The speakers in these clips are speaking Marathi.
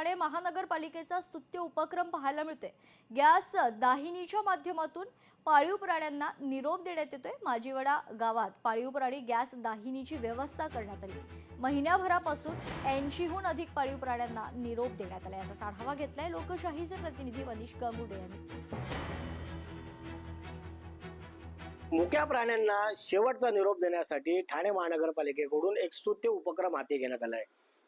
ठाणे महानगरपालिकेचा स्तुत्य उपक्रम पाहायला मिळतोय। गॅस दाहिनीच्या माध्यमातून पाळीव प्राण्यांना निरोप देण्यात येतोय। माजीवडा गावात पाळीव प्राणी गॅस दाहिनीची व्यवस्था करण्यात आली। महिन्याभरापासून 80हून अधिक पाळीव प्राण्यांना निरोप देण्यात आला। याचा आढावा घेतलाय लोकशाहीचे प्रतिनिधी मनीष गांगुडे यांनी। मुक्या प्राण्यांना शेवटचा निरोप देण्यासाठी ठाणे महानगरपालिकेकडून एक स्तुत्य उपक्रम हाती घेण्यात आला आहे।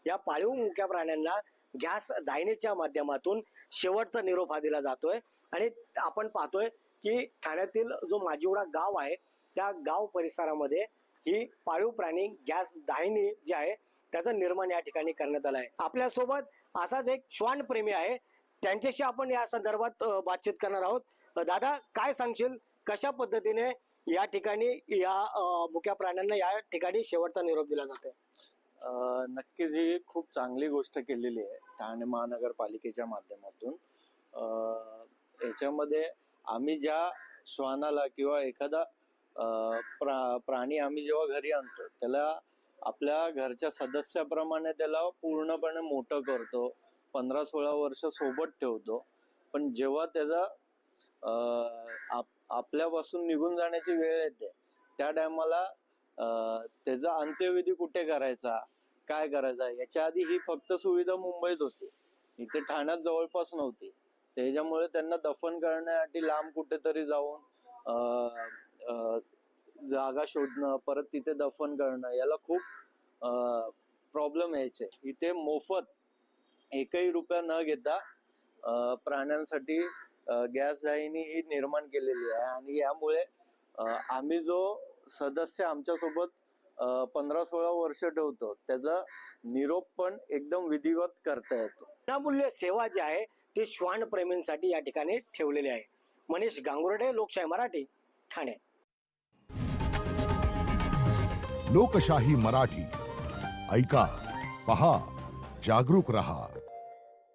या पाळीव मुक्या प्राण्यांना गॅस दाहिनीच्या माध्यमातून शेवटचा निरोप हा दिला जातोय आणि आपण पाहतोय की ठाण्यातील जो माजीवडा गाव आहे त्या गाव परिसरामध्ये ही पाळीव प्राणी गॅस दाहिनी जी आहे त्याचं निर्माण या ठिकाणी करण्यात आलं आहे। आपल्या सोबत असाच एक श्वान प्रेमी आहे, त्यांच्याशी आपण या संदर्भात बातचीत करणार आहोत। दादा, काय सांगशील, कशा पद्धतीने या ठिकाणी या मुक्या प्राण्यांना या ठिकाणी शेवटचा निरोप दिला जातो? नक्कीच ही खूप चांगली गोष्ट केलेली आहे ठाणे महानगरपालिकेच्या माध्यमातून। याच्यामध्ये आम्ही ज्या श्वानाला किंवा एखादा प्राणी आम्ही जेव्हा घरी आणतो त्याला आपल्या घरच्या सदस्याप्रमाणे त्याला पूर्णपणे मोठं करतो, 15-16 वर्ष सोबत ठेवतो। पण जेव्हा त्याचा आपल्यापासून निघून जाण्याची वेळ येते त्या टायमाला त्याचा अंत्यविधी कुठे करायचा, काय करायचा, याच्या आधी ही फक्त सुविधा मुंबईत होती, इथे ठाण्यात जवळपास नव्हती। त्याच्यामुळे त्यांना दफन करण्यासाठी लांब कुठेतरी जाऊन जागा शोधणं, परत तिथे दफन करणं, याला खूप प्रॉब्लेम यायचे। इथे मोफत एकही रुपया न घेता प्राण्यांसाठी गॅस दाहिनी ही निर्माण केलेली आहे आणि यामुळे आम्ही जो सदस्य आमच्यासोबत 15-16 वर्ष ठेवतो त्याचा निरोप पण एकदम विधिवत करता येतो। विनामूल्य सेवा जी आहे ती श्वान प्रेमींसाठी या ठिकाणी ठेवलेली आहे। मनीष गांगुर्डे, लोकशाही मराठी, ठाणे। लोकशाही मराठी, ऐका, पहा, जागरूक रहा।